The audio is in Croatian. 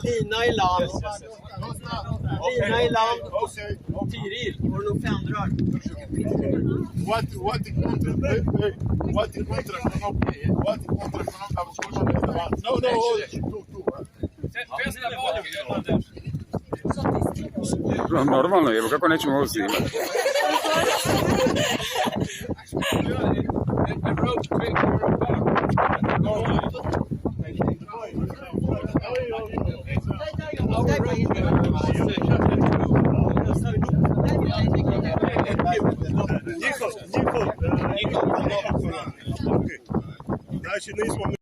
Lina i land. Lina i land. Tiril. Har du nog 5 drag? What contra? What contra? No. Normalno je, kako nećemo ovo snimati? Znači nismo